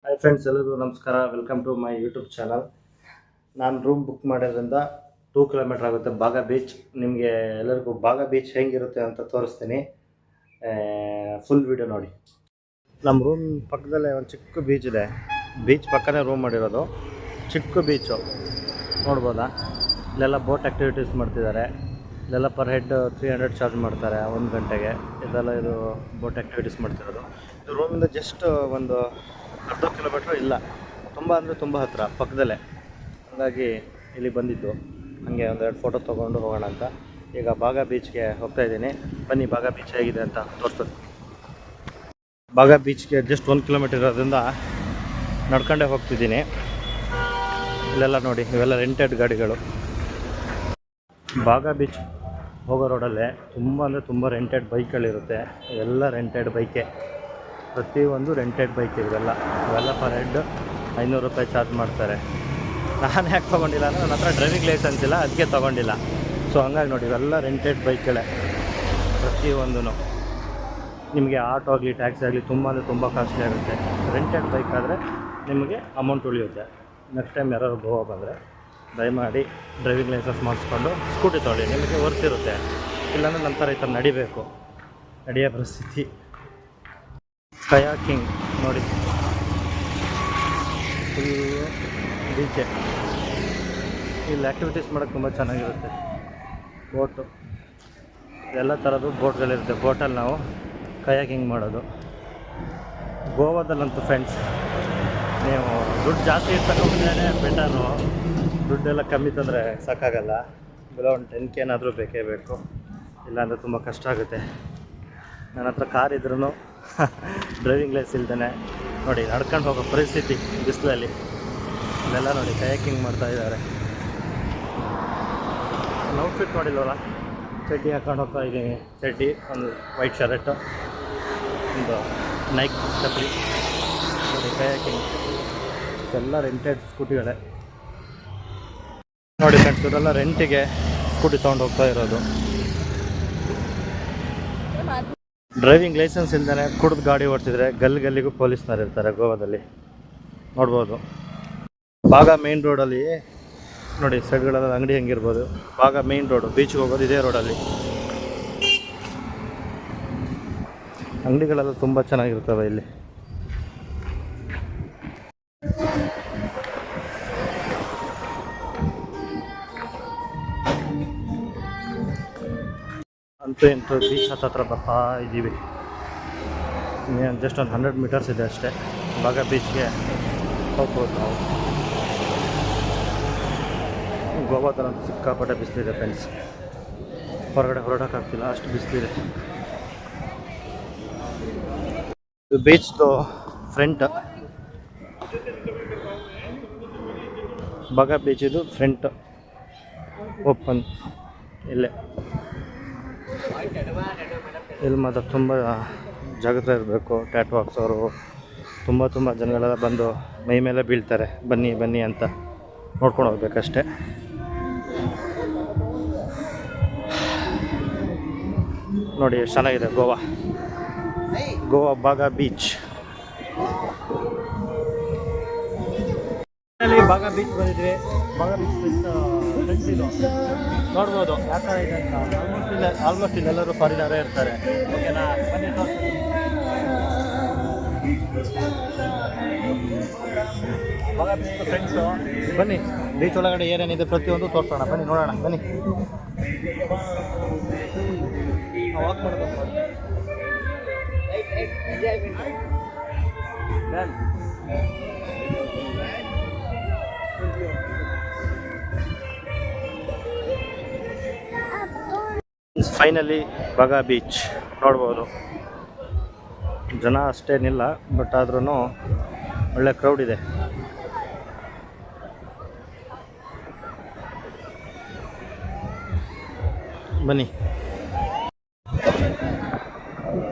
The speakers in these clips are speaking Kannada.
ಹಾಯ್ ಫ್ರೆಂಡ್ಸ್, ಎಲ್ಲರಿಗೂ ನಮಸ್ಕಾರ. Welcome to my YouTube channel. ನಾನು ರೂಮ್ ಬುಕ್ ಮಾಡೋದ್ರಿಂದ 2 ಕಿಲೋಮೀಟ್ರ್ ಆಗುತ್ತೆ ಬಾಗ ಬೀಚ್. ನಿಮಗೆ ಎಲ್ಲರಿಗೂ ಬಾಗ ಬೀಚ್ ಹೆಂಗಿರುತ್ತೆ ಅಂತ ತೋರಿಸ್ತೀನಿ. ಫುಲ್ ವಿಡಿಯೋ ನೋಡಿ. ನಮ್ಮ ರೂಮ್ ಪಕ್ಕದಲ್ಲೇ ಒಂದು ಚಿಕ್ಕ ಬೀಚ್ ಇದೆ. ಬೀಚ್ ಪಕ್ಕನೇ ರೂಮ್ ಮಾಡಿರೋದು. ಚಿಕ್ಕ ಬೀಚು ನೋಡ್ಬೋದಾ. ಇಲ್ಲೆಲ್ಲ ಬೋಟ್ ಆ್ಯಕ್ಟಿವಿಟೀಸ್ ಮಾಡ್ತಿದ್ದಾರೆ. ಇಲ್ಲೆಲ್ಲ ಪರ್ ಹೆಡ್ 300 ಚಾರ್ಜ್ ಮಾಡ್ತಾರೆ 1 ಗಂಟೆಗೆ. ಇದು ಬೋಟ್ ಆ್ಯಕ್ಟಿವಿಟೀಸ್ ಮಾಡ್ತಿರೋದು. ಇದು ರೂಮಿಂದ ಜಸ್ಟ್ ಒಂದು ಅರ್ಧ ಕಿಲೋಮೀಟ್ರ್ ಇಲ್ಲ, ತುಂಬ ಅಂದರೆ ತುಂಬ ಹತ್ತಿರ, ಪಕ್ಕದಲ್ಲೇ. ಹಾಗಾಗಿ ಇಲ್ಲಿ ಬಂದಿದ್ದು, ಹಾಗೆ ಒಂದೆರಡು ಫೋಟೋ ತೊಗೊಂಡು ಹೋಗೋಣ ಅಂತ. ಈಗ ಬಾಗ ಬೀಚ್ಗೆ ಹೋಗ್ತಾಯಿದ್ದೀನಿ. ಬನ್ನಿ ಬಾಗ ಬೀಚ್ ಹೇಗಿದೆ ಅಂತ ತೋರಿಸ್ತೀನಿ. ಬಾಗ ಬೀಚ್ಗೆ ಜಸ್ಟ್ 1 ಕಿಲೋಮೀಟರ್ ಇರೋದ್ರಿಂದ ನಡ್ಕೊಂಡೇ ಹೋಗ್ತಿದ್ದೀನಿ. ಇಲ್ಲೆಲ್ಲ ನೋಡಿ, ಇವೆಲ್ಲ ರೆಂಟೆಡ್ ಗಾಡಿಗಳು. ಬಾಗ ಬೀಚ್ ಹೋಗೋ ರೋಡಲ್ಲೇ ತುಂಬ ಅಂದರೆ ತುಂಬ ರೆಂಟೆಡ್ ಬೈಕ್ಗಳಿರುತ್ತೆ. ಇವೆಲ್ಲ ರೆಂಟೆಡ್ ಬೈಕೆ, ಪ್ರತಿಯೊಂದು ರೆಂಟೆಡ್ ಬೈಕ್. ಇವೆಲ್ಲ ಪರ್ ಹೆಡ್ 500 ರೂಪಾಯಿ ಚಾರ್ಜ್ ಮಾಡ್ತಾರೆ. ನಾನು ಯಾಕೆ ತೊಗೊಂಡಿಲ್ಲ ಅಂದರೆ ನನ್ನ ಹತ್ರ ಡ್ರೈವಿಂಗ್ ಲೈಸೆನ್ಸ್ ಇಲ್ಲ, ಅದಕ್ಕೆ ತೊಗೊಂಡಿಲ್ಲ. ಸೊ ಹಂಗಾಗಿ ನೋಡಿ, ಇವೆಲ್ಲ ರೆಂಟೆಡ್ ಬೈಕ್ಗಳೇ ಪ್ರತಿಯೊಂದು. ನಿಮಗೆ ಆಟೋ ಆಗಲಿ ಟ್ಯಾಕ್ಸಿ ಆಗಲಿ ತುಂಬ ಅಂದರೆ ತುಂಬ ಕಾಸ್ಟ್ಲಿ ಆಗುತ್ತೆ. ರೆಂಟೆಡ್ ಬೈಕ್ ಆದರೆ ನಿಮಗೆ ಅಮೌಂಟ್ ಉಳಿಯುತ್ತೆ. ನೆಕ್ಸ್ಟ್ ಟೈಮ್ ಯಾರಾದ್ರು ಗೋವಾ ಬಂದರೆ ದಯಮಾಡಿ ಡ್ರೈವಿಂಗ್ ಲೈಸೆನ್ಸ್ ಮಾಡಿಸ್ಕೊಂಡು ಸ್ಕೂಟಿ ತೊಗೊಳ್ಳಿ, ನಿಮಗೆ ವರ್ತಿರುತ್ತೆ. ಇಲ್ಲಾಂದರೆ ನಂತರ ಈ ಥರ ನಡೆಯೋ ಪರಿಸ್ಥಿತಿ. ಕಯಾಕಿಂಗ್ ನೋಡಿ, ಫುಲ್ಲು ಬೀಚೆ. ಇಲ್ಲಿ ಆ್ಯಕ್ಟಿವಿಟೀಸ್ ಮಾಡೋಕ್ಕೆ ತುಂಬ ಚೆನ್ನಾಗಿರುತ್ತೆ. ಬೋಟು, ಎಲ್ಲ ಥರದ್ದು ಬೋಟ್ಗಳಿರುತ್ತೆ. ಬೋಟಲ್ಲಿ ನಾವು ಕಯಾಕಿಂಗ್ ಮಾಡೋದು. ಗೋವಾದಲ್ಲಂತೂ ಫ್ರೆಂಡ್ಸ್, ನೀವು ದುಡ್ಡು ಜಾಸ್ತಿ ಇರ್ತಕ್ಕಂಥದ್ದೇ ಬೆಟರು. ದುಡ್ಡೆಲ್ಲ ಕಮ್ಮಿ ತಂದರೆ ಸಾಕಾಗಲ್ಲ. ಬೆಲೆ ಒಂದು 10K ಏನಾದರೂ ಬೇಕೇ ಬೇಕು, ಇಲ್ಲಾಂದರೆ ತುಂಬ ಕಷ್ಟ ಆಗುತ್ತೆ. ನನ್ನ ಹತ್ರ ಕಾರ್ ಇದ್ರೂ ಡ್ರೈವಿಂಗ್ ಲೈಸೆನ್ಸ್ ಇಲ್ದೇ ನೋಡಿ ನಡ್ಕೊಂಡು ಹೋಗೋ ಪರಿಸ್ಥಿತಿ ಬಿಸಿಲಲ್ಲಿ. ಇಲ್ಲೆಲ್ಲ ನೋಡಿ ಕಯಾಕಿಂಗ್ ಮಾಡ್ತಾಯಿದ್ದಾರೆ. ನಾನು ಔಟ್ಫಿಟ್ ನೋಡಿಲ್ವಲ್ಲ, ಚಡ್ಡಿ ಹಾಕೊಂಡು ಹೋಗ್ತಾ ಇದ್ದೀನಿ. ಚಡ್ಡಿ, ಒಂದು ವೈಟ್ ಶರ್ಟು, ಒಂದು ನೈಕ್ ಚಪ್ಪಲಿ. ನೋಡಿ ಕಯಾಕಿಂಗ್. ಇದೆಲ್ಲ ರೆಂಟೆಡ್ ಸ್ಕೂಟಿಗಳೇ ನೋಡಿ ಫ್ರೆಂಡ್ಸ್. ಇವರೆಲ್ಲ ರೆಂಟಿಗೆ ಸ್ಕೂಟಿ ತೊಗೊಂಡು ಹೋಗ್ತಾ ಇರೋದು. ಡ್ರೈವಿಂಗ್ ಲೈಸೆನ್ಸ್ ಇಲ್ದೇ ಕುಡಿದು ಗಾಡಿ ಓಡಿಸಿದ್ರೆ ಗಲ್ಲಿಗೂ ಪೊಲೀಸ್ನವ್ರು ಇರ್ತಾರೆ ಗೋವಾದಲ್ಲಿ, ನೋಡ್ಬೋದು. ಬಾಗ ಮೇನ್ ರೋಡಲ್ಲಿ ನೋಡಿ, ಸೈಡ್ಗಳೆಲ್ಲ ಅಂಗಡಿ ಹೆಂಗಿರ್ಬೋದು. ಬಾಗ ಮೇನ್ ರೋಡು, ಬೀಚ್ಗೆ ಹೋಗೋದು ಇದೇ ರೋಡಲ್ಲಿ. ಅಂಗಡಿಗಳೆಲ್ಲ ತುಂಬ ಚೆನ್ನಾಗಿರ್ತವೆ ಇಲ್ಲಿ. ಅಂತೂ ಬೀಚ್ ಹತ್ರ ಬರ್ತಾ ಇದ್ದೀವಿ. ಇನ್ನೇನು ಜಸ್ಟ್ ಒಂದು 100 ಮೀಟರ್ಸ್ ಇದೆ ಅಷ್ಟೇ. ಬಾಗ ಬೀಚ್ಗೆ ಹೋಗ್ಬೋದು ನಾವು. ಗೋವಾದಲ್ಲಂತೂ ಸಿಕ್ಕಾಪಟ್ಟೆ ಬಿಸಿಲಿದೆ ಫ್ರೆಂಡ್ಸ್. ಹೊರಗಡೆ ಹೊರಡೋಕ್ಕಾಗ್ತಿಲ್ಲ, ಅಷ್ಟು ಬಿಸಿಲಿದೆ. ಇದು ಬೀಚ್ದು ಫ್ರಂಟ್. ಬಾಗ ಬೀಚಿದು ಫ್ರಂಟ್ ಓಪನ್ ಇಲ್ಲೇ. ಇಲ್ಲಿ ಮಾತ್ರ ತುಂಬ ಜಾಗ್ರತೆ ಇರಬೇಕು. ಟ್ಯಾಟೂ ಹಾಕ್ಸೋರು ತುಂಬ ಜನಗಳೆಲ್ಲ ಬಂದು ಮೈ ಮೇಲೆ ಬೀಳ್ತಾರೆ. ಬನ್ನಿ ಅಂತ ನೋಡ್ಕೊಂಡು ಹೋಗ್ಬೇಕಷ್ಟೆ. ನೋಡಿ ಎಷ್ಟು ಚೆನ್ನಾಗಿದೆ ಗೋವಾ ಬಾಗ ಬೀಚ್. ಬಾಗ ಬೀಚ್ ಬಂದಿದ್ವಿ. ಬಾಗ ಬೀಚ್ ಫ್ರೆಂಡ್ಸ್ ಇದು ನೋಡ್ಬೋದು ಯಾವ ಥರ ಇದೆ ಅಂತ. ಆಲ್ಮೋಸ್ಟ್ ಇಲ್ಲೆಲ್ಲರೂ ಫಾರಿನರೇ ಇರ್ತಾರೆ. ಓಕೆನಾ, ಬನ್ನಿ ಬಾಗ ಬೀಚ್ ಫ್ರೆಂಡ್ಸು. ಬನ್ನಿ, ಬೀಚ್ ಒಳಗಡೆ ಏನೇನಿದೆ ಪ್ರತಿಯೊಂದು ತೋರಿಸೋಣ. ಬನ್ನಿ ನೋಡೋಣ, ಬನ್ನಿ. ವಾಕ್ ಮಾಡೋದು ಫೈನಲಿ ಬಾಗ ಬೀಚ್ ನೋಡ್ಬೋದು. ಜನ ಅಷ್ಟೇನಿಲ್ಲ, ಬಟ್ ಆದ್ರೂ ಒಳ್ಳೆ ಕ್ರೌಡ್ ಇದೆ. ಬನ್ನಿ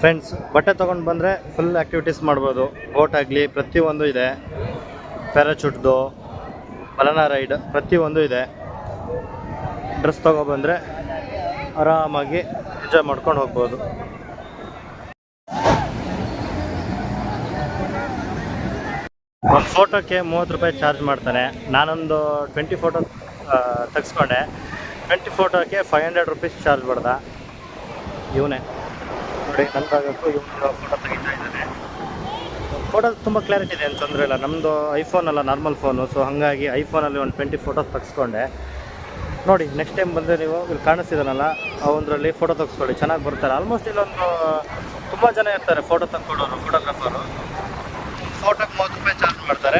ಫ್ರೆಂಡ್ಸ್. ಬಟ್ಟೆ ತೊಗೊಂಡು ಬಂದರೆ ಫುಲ್ ಆ್ಯಕ್ಟಿವಿಟೀಸ್ ಮಾಡ್ಬೋದು. ಬೋಟ್ ಆಗಲಿ ಪ್ರತಿಯೊಂದು ಇದೆ. ಪ್ಯಾರಾಚೂಟ್ದು, ಬನಾನಾ ರೈಡ್ ಪ್ರತಿಯೊಂದು ಇದೆ. ಡ್ರೆಸ್ ತೊಗೊಬಂದರೆ ಆರಾಮಾಗಿ ಎಂಜಾಯ್ ಮಾಡ್ಕೊಂಡು ಹೋಗ್ಬೋದು. ಫೋಟೋಕ್ಕೆ 30 ರೂಪಾಯಿ ಚಾರ್ಜ್ ಮಾಡ್ತಾನೆ. ನಾನೊಂದು 20 ಫೋಟೋ ತೆಗೆಸ್ಕೊಂಡೆ. 20 ಫೋಟೋಕ್ಕೆ 500 ರುಪೀಸ್ ಚಾರ್ಜ್ ಮಾಡ್ದ. ಇವನೇ ನೋಡಿ, ನನಗಾಗಕ್ಕೂ ಇವನು ಫೋಟೋ ತೆಗಿತಾ ಇದ್ದಾನೆ. ಫೋಟೋ ತುಂಬ ಕ್ಲಾರಿಟಿ ಇದೆ, ಏನು ತೊಂದರೆ ಇಲ್ಲ. ನಮ್ಮದು ಐಫೋನ್ ಅಲ್ಲ, ನಾರ್ಮಲ್ ಫೋನು. ಸೊ ಹಾಗಾಗಿ ಐಫೋನಲ್ಲಿ ಒಂದು 20 ಫೋಟೋಸ್ ತೆಗೆಸ್ಕೊಂಡೆ. ನೋಡಿ, ನೆಕ್ಸ್ಟ್ ಟೈಮ್ ಬಂದರೆ ನೀವು ಇಲ್ಲಿ ಕಾಣಿಸ್ತಿದ್ದಾನಲ್ಲ, ಅವನರಲ್ಲಿ ಫೋಟೋ ತೆಗೆಸ್ಕೊಳ್ಳಿ, ಚೆನ್ನಾಗಿ ಬರ್ತಾರೆ. ಆಲ್ಮೋಸ್ಟ್ ಇಲ್ಲೊಂದು ತುಂಬ ಜನ ಇರ್ತಾರೆ ಫೋಟೋ ತೆಗೆದುಕೊಳ್ಳೋರು, ಫೋಟೋಗ್ರಾಫರು. ಫೋಟೋಕ್ಕೆ 30 ರೂಪಾಯಿ ಚಾರ್ಜ್ ಮಾಡ್ತಾರೆ.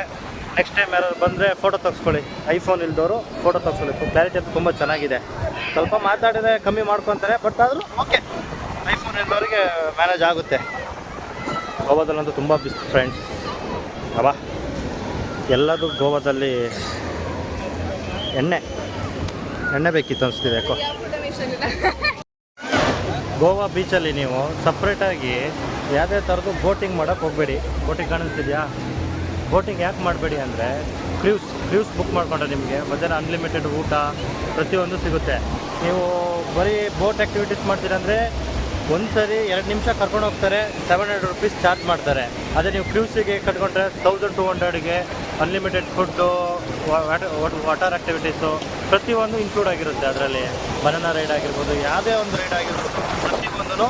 ನೆಕ್ಸ್ಟ್ ಟೈಮ್ ಯಾರು ಬಂದರೆ ಫೋಟೋ ತೆಗೆಸ್ಕೊಳ್ಳಿ. ಐಫೋನ್ ಇಲ್ದವರು ಫೋಟೋ ತೆಗೆಸ್ಕೊಳ್ಳಿ. ಕ್ಲಾರಿಟಿ ಅಂತ ತುಂಬ ಚೆನ್ನಾಗಿದೆ. ಸ್ವಲ್ಪ ಮಾತಾಡಿದರೆ ಕಮ್ಮಿ ಮಾಡ್ಕೊತಾರೆ, ಬಟ್ ಆದರೂ ಓಕೆ, ಐಫೋನ್ ಇಲ್ದವರಿಗೆ ಮ್ಯಾನೇಜ್ ಆಗುತ್ತೆ. ಗೋವಾದಲ್ಲಂತೂ ತುಂಬ ಬಿಸ್ಲು ಫ್ರೆಂಡ್ಸ್. ಅಬ್ಬಾ, ಎಲ್ಲದೂ ಗೋವಾದಲ್ಲಿ ಎಣ್ಣೆ ಬೇಕಿತ್ತು ಅನಿಸ್ತಿದೆ ಯಾಕೋ. ಗೋವಾ ಬೀಚಲ್ಲಿ ನೀವು ಸಪ್ರೇಟಾಗಿ ಯಾವುದೇ ಥರದ್ದು ಬೋಟಿಂಗ್ ಮಾಡೋಕ್ಕೆ ಹೋಗಬೇಡಿ. ಬೋಟಿಂಗ್ ಕಾಣಿಸ್ತಿದೆಯಾ? ಬೋಟಿಂಗ್ ಯಾಕೆ ಮಾಡಬೇಡಿ ಅಂದರೆ, ಕ್ರೂಸ್ ಬುಕ್ ಮಾಡಿಕೊಂಡ್ರೆ ನಿಮಗೆ ಮಧ್ಯಾಹ್ನ ಅನ್ಲಿಮಿಟೆಡ್ ಊಟ ಪ್ರತಿಯೊಂದು ಸಿಗುತ್ತೆ. ನೀವು ಬರೀ ಬೋಟ್ ಆ್ಯಕ್ಟಿವಿಟೀಸ್ ಮಾಡ್ತೀರಂದರೆ ಒಂದು ಸರಿ 2 ನಿಮಿಷ ಕರ್ಕೊಂಡು ಹೋಗ್ತಾರೆ, 700 ರುಪೀಸ್ ಚಾರ್ಜ್ ಮಾಡ್ತಾರೆ. ಅದೇ ನೀವು ಕ್ರೂಸಿಗೆ ಕಟ್ಕೊಂಡ್ರೆ 1200ಗೆ ಅನ್ಲಿಮಿಟೆಡ್ ಫುಡ್ಡು, ವಾಟರ್ ಆ್ಯಕ್ಟಿವಿಟೀಸು ಪ್ರತಿಯೊಂದು ಇನ್ಕ್ಲೂಡ್ ಆಗಿರುತ್ತೆ. ಅದರಲ್ಲಿ ಬನಾನಾ ರೈಡ್ ಆಗಿರ್ಬೋದು, ಯಾವುದೇ ಒಂದು ರೈಡ್ ಆಗಿರ್ಬೋದು, ಪ್ರತಿಯೊಂದೂ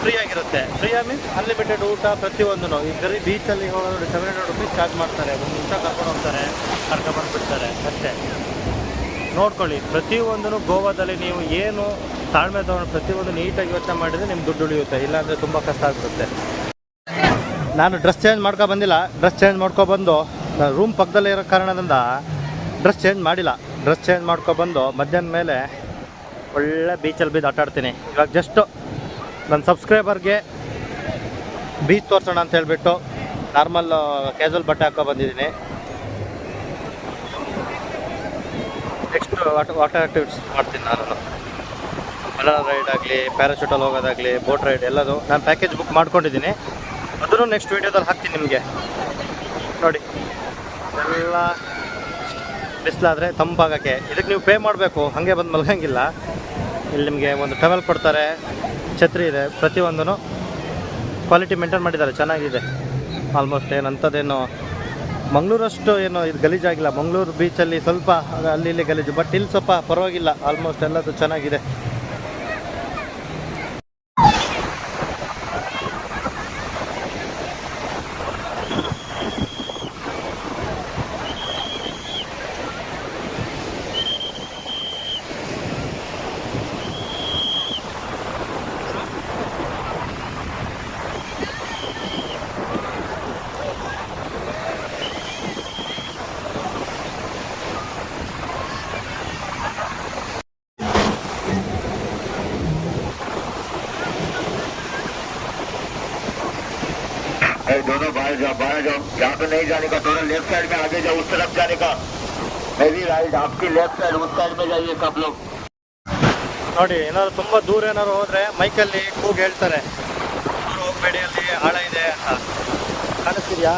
ಫ್ರೀ ಆಗಿರುತ್ತೆ. ಫ್ರೀ ಮೀನ್ಸ್ ಅನ್ಲಿಮಿಟೆಡ್ ಊಟ ಪ್ರತಿಯೊಂದೂ. ಈಗ ಬರೀ ಬೀಚಲ್ಲಿ ಹೋಗೋದು 700 ರುಪೀಸ್ ಚಾರ್ಜ್ ಮಾಡ್ತಾರೆ. 1 ನಿಮಿಷ ಕರ್ಕೊಂಡು ಹೋಗ್ತಾರೆ, ಕರ್ಕೊಂಡ್ಬಂದುಬಿಡ್ತಾರೆ ಅಷ್ಟೇ. ನೋಡ್ಕೊಳ್ಳಿ, ಪ್ರತಿಯೊಂದೂ ಗೋವಾದಲ್ಲಿ ನೀವು ಏನು ತಾಳ್ಮೆ ತಗೊಂಡು ಪ್ರತಿಯೊಂದು ನೀಟಾಗಿ ಯೋಚನೆ ಮಾಡಿದರೆ ನಿಮ್ಗೆ ದುಡ್ಡು ಉಳಿಯುತ್ತೆ. ಇಲ್ಲಾಂದರೆ ತುಂಬ ಕಷ್ಟ ಆಗಿಬಿಡುತ್ತೆ. ನಾನು ಡ್ರೆಸ್ ಚೇಂಜ್ ಬಂದಿಲ್ಲ. ಡ್ರೆಸ್ ಚೇಂಜ್ ಮಾಡ್ಕೊಬಂದು ನಾನು ರೂಮ್ ಪಕ್ಕದಲ್ಲೇ ಇರೋ ಕಾರಣದಿಂದ ಡ್ರೆಸ್ ಚೇಂಜ್ ಮಾಡಿಲ್ಲ. ಡ್ರೆಸ್ ಚೇಂಜ್ ಮಾಡ್ಕೊಬಂದು ಮಧ್ಯಾಹ್ನ ಮೇಲೆ ಒಳ್ಳೆ ಬೀಚಲ್ಲಿ ಬಿದ್ದು ಆಟಾಡ್ತೀನಿ. ಇವಾಗ ಜಸ್ಟು ನನ್ನ ಸಬ್ಸ್ಕ್ರೈಬರ್ಗೆ ಬೀಚ್ ತೋರಿಸೋಣ ಅಂತ ಹೇಳ್ಬಿಟ್ಟು ನಾರ್ಮಲ್ ಕ್ಯಾಸುವಲ್ ಬಟ್ಟೆ ಬಂದಿದ್ದೀನಿ. ನೆಕ್ಸ್ಟ್ ವಾಟರ್ ಆ್ಯಕ್ಟಿವಿಟೀಸ್ ಮಾಡ್ತೀನಿ ನಾನು. ಬನಾನಾ ರೈಡ್ ಆಗಲಿ, ಪ್ಯಾರಾಶೂಟಲ್ಲಿ ಹೋಗೋದಾಗಲಿ, ಬೋಟ್ ರೈಡ್ ಎಲ್ಲದು ನಾನು ಪ್ಯಾಕೇಜ್ ಬುಕ್ ಮಾಡ್ಕೊಂಡಿದ್ದೀನಿ. ಅದನ್ನು ನೆಕ್ಸ್ಟ್ ವೀಡಿಯೋದಲ್ಲಿ ಹಾಕ್ತೀನಿ ನಿಮಗೆ. ನೋಡಿ, ಎಲ್ಲ ಬಿಸಿಲಾದರೆ ತಂಪಾಗೋಕ್ಕೆ ಇದಕ್ಕೆ ನೀವು ಪೇ ಮಾಡಬೇಕು, ಹಾಗೆ ಬಂದು ಮಲ್ಗಂಗಿಲ್ಲ. ಇಲ್ಲಿ ನಿಮಗೆ ಒಂದು ಟವೆಲ್ ಕೊಡ್ತಾರೆ, ಛತ್ರಿ ಇದೆ, ಪ್ರತಿಯೊಂದೂ ಕ್ವಾಲಿಟಿ ಮೇಂಟೈನ್ ಮಾಡಿದ್ದಾರೆ, ಚೆನ್ನಾಗಿದೆ. ಆಲ್ಮೋಸ್ಟ್ ಏನಂಥದ್ದೇನು ಮಂಗಳೂರಷ್ಟು ಏನು ಇದು ಗಲೀಜಾಗಿಲ್ಲ. ಮಂಗಳೂರು ಬೀಚಲ್ಲಿ ಸ್ವಲ್ಪ ಅಲ್ಲಿ ಇಲ್ಲಿ ಗಲೀಜು, ಬಟ್ ಇಲ್ಲಿ ಸ್ವಲ್ಪ ಪರವಾಗಿಲ್ಲ. ಆಲ್ಮೋಸ್ಟ್ ಎಲ್ಲದು ಚೆನ್ನಾಗಿದೆ. दोनों बाहर जाओ, यहाँ पे नहीं जाने का, थोड़ा लेफ्ट साइड में आगे जाओ, उस तरफ जाने का. मेरी राइट, आपकी लेफ्ट साइड, उस साइड में जाइए सब लोग. ನೋಡಿ, ಏನಾದ್ರು ತುಂಬ ದೂರ ಏನಾದ್ರು ಹೋದರೆ ಮೈಕಲ್ಲಿ ಕೂಗಿ ಹೇಳ್ತಾರೆ, ದೂರ ಹೋಗಬೇಡಿ, ಅಲ್ಲಿ ಆಳ ಇದೆ ಅಂತ. ಕಾಣಿಸ್ತಿದೆಯಾ?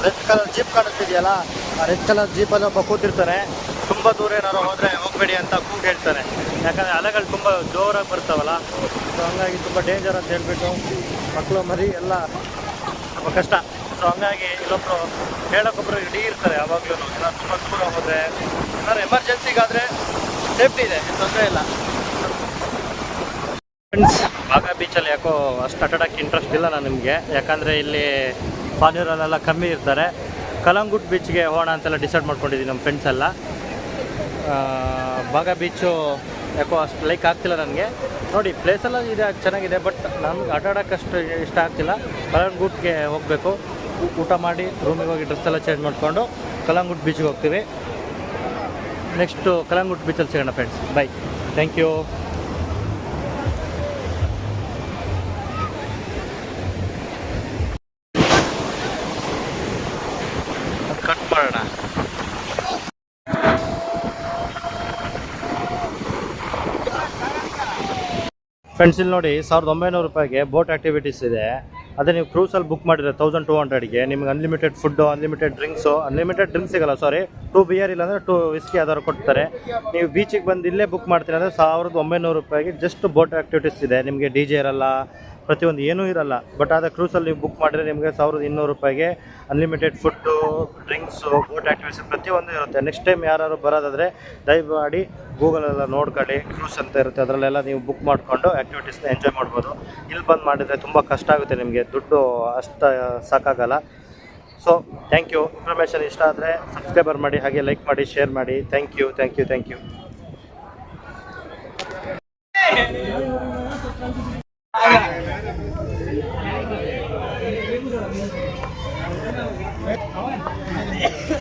ರೆಡ್ ಕಲರ್ ಜೀಪ್ ಕಾಣಿಸ್ತಿದೆಯಲ್ಲ, ಆ ರೆಡ್ ಕಲರ್ ಜೀಪಲ್ಲಿ ಒಬ್ಬ ಕೂತಿರ್ತಾನೆ. ತುಂಬ ದೂರ ಏನಾದ್ರು ಹೋದರೆ ಹೋಗಬೇಡಿ ಅಂತ ಕೂಗಿ ಹೇಳ್ತಾರೆ. ಯಾಕಂದರೆ ಅಲೆಗಳು ತುಂಬ ಜೋರಾಗಿ ಬರ್ತಾವಲ್ಲ, ಸೊ ಹಂಗಾಗಿ ತುಂಬ ಡೇಂಜರ್ ಅಂತ ಹೇಳ್ಬಿಟ್ಟು ಮಕ್ಕಳು ಮರಿ ಎಲ್ಲ ಸ್ವಲ್ಪ ಕಷ್ಟ. ಸೊ ಹಂಗಾಗಿ ಇಲ್ಲೊಬ್ಬರು ಹೇಳೋಕ್ಕೊಬ್ಬರು ರೆಡಿ ಇರ್ತಾರೆ ಯಾವಾಗಲೂ. ಏನಾದ್ರು ತುಂಬ ದೂರ ಹೋದರೆ, ಏನಾದ್ರು ಎಮರ್ಜೆನ್ಸಿಗಾದರೆ ಸೇಫ್ಟಿ ಇದೆ, ತೊಂದರೆ ಇಲ್ಲ. ಫ್ರೆಂಡ್ಸ್, ಬಾಗಾ ಬೀಚಲ್ಲಿ ಯಾಕೋ ಅಷ್ಟು ಆಟಾಡೋಕ್ಕೆ ಇಂಟ್ರೆಸ್ಟ್ ಇಲ್ಲ ನಾನು ನಿಮಗೆ. ಯಾಕಂದರೆ ಇಲ್ಲಿ ಫಾರಿನರಲ್ಲೆಲ್ಲ ಕಮ್ಮಿ ಇರ್ತಾರೆ. ಕಲಂಗುಟ್ ಬೀಚ್ಗೆ ಹೋಗೋಣ ಅಂತೆಲ್ಲ ಡಿಸೈಡ್ ಮಾಡ್ಕೊಂಡಿದ್ದೀವಿ ನಮ್ಮ ಫ್ರೆಂಡ್ಸ್ ಎಲ್ಲ. ಬಾಗಾ ಬೀಚು ಯಾಕೋ ಅಷ್ಟು ಲೈಕ್ ಆಗ್ತಿಲ್ಲ ನನಗೆ. ನೋಡಿ, ಪ್ಲೇಸೆಲ್ಲ ಇದೆ, ಚೆನ್ನಾಗಿದೆ, ಬಟ್ ನಮ್ಗೆ ಆಟಾಡೋಕ್ಕೆ ಅಷ್ಟು ಇಷ್ಟ ಆಗ್ತಿಲ್ಲ. ಕಲಂಗುಟ್ಗೆ ಹೋಗಬೇಕು, ಊಟ ಮಾಡಿ ರೂಮಿಗೆ ಹೋಗಿ ಡ್ರೆಸ್ ಎಲ್ಲ ಚೇಂಜ್ ಮಾಡಿಕೊಂಡು ಕಲಂಗುಟ್ ಬೀಚ್ಗೆ ಹೋಗ್ತೀವಿ. ನೆಕ್ಸ್ಟು ಕಲಂಗುಟ್ ಬೀಚಲ್ಲಿ ಸಿಗೋಣ friends. Bye, thank you. Cut ಮಾಡೋಣ. ಫ್ರೆಂಡ್ಸ್, ಇಲ್ಲಿ ನೋಡಿ, 1900 ರೂಪಾಯಿಗೆ ಬೋಟ್ ಆ್ಯಕ್ಟಿವಿಟೀಸ್ ಇದೆ. ಅದೇ ನೀವು ಕ್ರೂಸಲ್ಲಿ ಬುಕ್ ಮಾಡಿದ್ರೆ 1200ಗೆ ನಿಮ್ಗೆ unlimited food, unlimited drinks, unlimited drinks ಸಿಗಲ್ಲ, ಸಾರಿ, 2 ಬಿಯರ್ ಇಲ್ಲಾಂದರೆ 2 ವಿಸ್ಕಿ ಯಾವ್ದಾದ್ರು ಕೊಡ್ತಾರೆ. ನೀವು ಬೀಚಿಗೆ ಬಂದು ಇಲ್ಲೇ ಬುಕ್ ಮಾಡ್ತೀನಿ ಅಂದರೆ 1900 ರೂಪಾಯಿಗೆ ಜಸ್ಟ್ ಬೋಟ್ ಆ್ಯಕ್ಟಿವಿಟೀಸ್ ಇದೆ. ನಿಮಗೆ ಡಿ ಜೆ ಇರಲ್ಲ, ಪ್ರತಿಯೊಂದು ಏನೂ ಇರಲ್ಲ. ಬಟ್ ಆದರೆ ಕ್ರೂಸಲ್ಲಿ ನೀವು ಬುಕ್ ಮಾಡಿದ್ರೆ ನಿಮಗೆ 1200 ರೂಪಾಯಿಗೆ unlimited food, drinks, boat activities ಪ್ರತಿಯೊಂದು ಇರುತ್ತೆ. ನೆಕ್ಸ್ಟ್ ಟೈಮ್ ಯಾರು ಬರೋದಾದರೆ ದಯಮಾಡಿ ಗೂಗಲೆಲ್ಲ ನೋಡ್ಕೊಳ್ಳಿ, ಕ್ರೂಸ್ ಅಂತ ಇರುತ್ತೆ, ಅದರಲ್ಲೆಲ್ಲ ನೀವು ಬುಕ್ ಮಾಡಿಕೊಂಡು ಆ್ಯಕ್ಟಿವಿಟೀಸ್ನ ಎಂಜಾಯ್ ಮಾಡ್ಬೋದು. ಇಲ್ಲಿ ಬಂದು ಮಾಡಿದರೆ ತುಂಬ ಕಷ್ಟ ಆಗುತ್ತೆ, ನಿಮಗೆ ದುಡ್ಡು ಅಷ್ಟು ಸಾಕಾಗಲ್ಲ. So thank you. ಇನ್ಫಾರ್ಮೇಷನ್ ಇಷ್ಟ ಆದರೆ ಸಬ್ಸ್ಕ್ರೈಬರ್ ಮಾಡಿ, ಹಾಗೆ ಲೈಕ್ ಮಾಡಿ, ಶೇರ್ ಮಾಡಿ. Thank you, thank you, thank you.